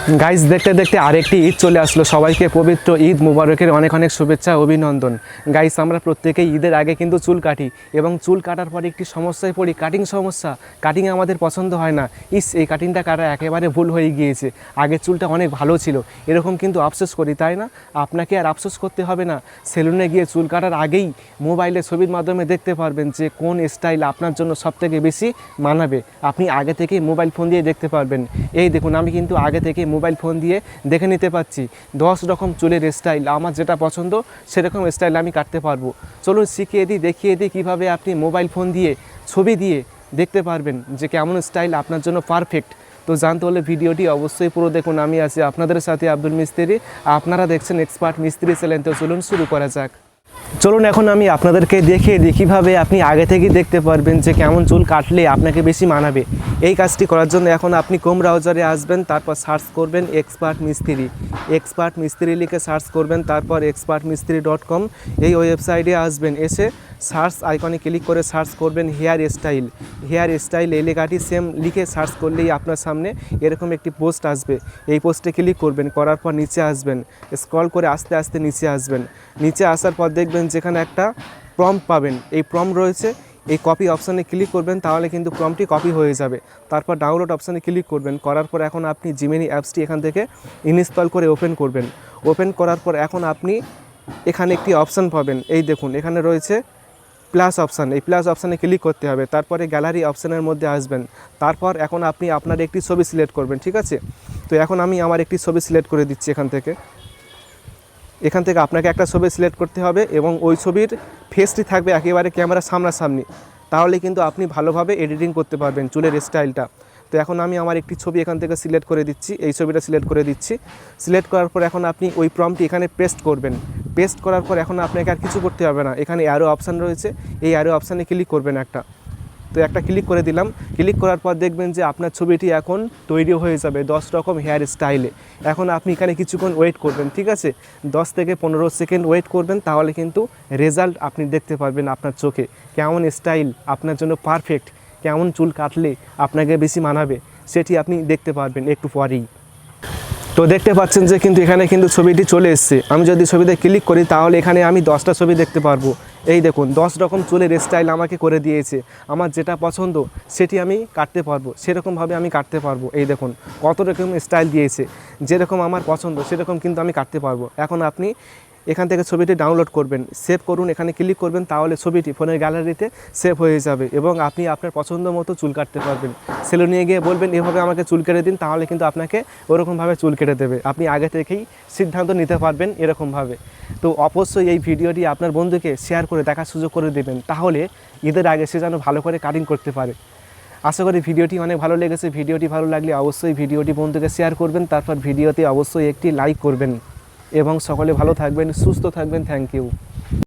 Guys দেখতে দেখতে আরেকটি ঈদ চলে আসলো। সবাইকে পবিত্র ঈদ মুবারকের অনেক অনেক শুভেচ্ছা, অভিনন্দন। গাইজ আমরা প্রত্যেকেই ঈদের আগে কিন্তু চুল কাটি এবং চুল কাটার পরে একটি সমস্যায় পড়ি, কাটিং সমস্যা। কাটিং আমাদের পছন্দ হয় না। এই কাটিংটা কাটা একেবারে ভুল হয়ে গিয়েছে, আগের চুলটা অনেক ভালো ছিল, এরকম কিন্তু আফসোস করি, তাই না? আপনাকে আর আফসোস করতে হবে না। সেলুনে গিয়ে চুল কাটার আগেই মোবাইলে ছবির মাধ্যমে দেখতে পারবেন যে কোন স্টাইল আপনার জন্য সবথেকে বেশি মানাবে। আপনি আগে থেকেই মোবাইল ফোন দিয়ে দেখতে পারবেন। এই দেখুন, আমি কিন্তু আগে থেকে মোবাইল ফোন দিয়ে দেখে নিতে পারছি 10 রকম চুলের স্টাইল। আমার যেটা পছন্দ সেরকম স্টাইল আমি কাটতে পারবো। চলুন শিখিয়ে দিই, দেখিয়ে দিই কীভাবে আপনি মোবাইল ফোন দিয়ে ছবি দিয়ে দেখতে পারবেন যে কেমন স্টাইল আপনার জন্য পারফেক্ট। তো জানতে হলে ভিডিওটি অবশ্যই পুরো দেখুন। আমি আছি আপনাদের সাথে আব্দুল মিস্ত্রি, আপনারা দেখছেন এক্সপার্ট মিস্ত্রি চ্যানেল। তো চলুন শুরু করা যাক। চলুন এখন আমি আপনাদেরকে দেখিয়ে দিই কীভাবে আপনি আগে থেকেই দেখতে পারবেন যে কেমন চুল কাটলে আপনাকে বেশি মানাবে। এই কাজটি করার জন্য এখন আপনি ক্রোম ব্রাউজারে আসবেন, তারপর সার্চ করবেন এক্সপার্ট মিস্ত্রি। এক্সপার্ট মিস্ত্রি লিখে সার্চ করবেন, তারপর expertmistri.com এই ওয়েবসাইটে আসবেন। এসে সার্চ আইকনে ক্লিক করে সার্চ করবেন হেয়ার স্টাইল। হেয়ার স্টাইল এই লেখাটি সেম লিখে সার্চ করলেই আপনার সামনে এরকম একটি পোস্ট আসবে। এই পোস্টে ক্লিক করবেন, করার পর নিচে আসবেন, স্ক্রল করে আস্তে আস্তে নিচে আসবেন। নিচে আসার পর দেখবেন যেখানে একটা প্রম্পট পাবেন, এই প্রম্পট রয়েছে। এই কপি অপশানে ক্লিক করবেন, তাহলে কিন্তু প্রম্পটটি কপি হয়ে যাবে। তারপর ডাউনলোড অপশানে ক্লিক করবেন, করার পর এখন আপনি জিমিনি অ্যাপসটি এখান থেকে ইনস্টল করে ওপেন করবেন। ওপেন করার পর এখন আপনি এখানে একটি অপশান পাবেন, এই দেখুন এখানে রয়েছে প্লাস অপশান। এই প্লাস অপশানে ক্লিক করতে হবে, তারপরে গ্যালারি অপশানের মধ্যে আসবেন। তারপর এখন আপনি আপনার একটি ছবি সিলেক্ট করবেন, ঠিক আছে? তো এখন আমি আমার একটি ছবি সিলেক্ট করে দিচ্ছি। এখান থেকে আপনাকে একটা ছবি সিলেক্ট করতে হবে এবং ওই ছবির ফেসটি থাকবে একেবারে ক্যামেরার সামনাসামনি, তাহলে কিন্তু আপনি ভালোভাবে এডিটিং করতে পারবেন চুলের স্টাইলটা। তো এখন আমি আমার একটি ছবি এখান থেকে সিলেক্ট করে দিচ্ছি, এই ছবিটা সিলেক্ট করে দিচ্ছি। সিলেক্ট করার পর এখন আপনি ওই প্রম্পটটি এখানে পেস্ট করবেন। পেস্ট করার পর এখন আপনাকে আর কিছু করতে হবে না, এখানে অ্যারো অপশান রয়েছে, এই অ্যারো অপশানে ক্লিক করবেন একটা। তো একটা ক্লিক করে দিলাম। ক্লিক করার পর দেখবেন যে আপনার ছবিটি এখন তৈরি হয়ে যাবে 10 রকম হেয়ার স্টাইলে। এখন আপনি এখানে কিছুক্ষণ ওয়েট করবেন, ঠিক আছে? 10 থেকে 15 সেকেন্ড ওয়েট করবেন, তাহলে কিন্তু রেজাল্ট আপনি দেখতে পারবেন আপনার চোখে, কেমন স্টাইল আপনার জন্য পারফেক্ট, কেমন চুল কাটলে আপনাকে বেশি মানাবে সেটি আপনি দেখতে পারবেন একটু পরেই। তো দেখতে পাচ্ছেন যে কিন্তু এখানে কিন্তু ছবিটি চলে এসছে। আমি যদি ছবিতে ক্লিক করি তাহলে এখানে আমি 10টা ছবি দেখতে পারবো। এই দেখুন 10 রকম চুলের স্টাইল আমাকে করে দিয়েছে। আমার যেটা পছন্দ সেটি আমি কাটতে পারবো, সেরকমভাবে আমি কাটতে পারবো। এই দেখুন কত রকম স্টাইল দিয়েছে, যেরকম আমার পছন্দ সেরকম কিন্তু আমি কাটতে পারবো। এখন আপনি এখান থেকে ছবিটি ডাউনলোড করবেন, সেভ করুন, এখানে ক্লিক করবেন, তাহলে ছবিটি ফোনের গ্যালারিতে সেভ হয়ে যাবে এবং আপনি আপনার পছন্দ মতো চুল কাটতে পারবেন। সেলুনে গিয়ে বলবেন এভাবে আমাকে চুল কেটে দিন, তাহলে কিন্তু আপনাকে ওরকমভাবে চুল কেটে দেবে। আপনি আগে থেকেই সিদ্ধান্ত নিতে পারবেন এরকমভাবে। তো অবশ্যই এই ভিডিওটি আপনার বন্ধুকে শেয়ার করে দেখার সুযোগ করে দেবেন, তাহলে ঈদের আগে সে যেন ভালো করে কাটিং করতে পারে। আশা করি ভিডিওটি অনেক ভালো লেগেছে। ভিডিওটি ভালো লাগলে অবশ্যই ভিডিওটি বন্ধুকে শেয়ার করবেন, তারপর ভিডিওতে অবশ্যই একটি লাইক করবেন এবং সকলে ভালো থাকবেন, সুস্থ থাকবেন। Thank you.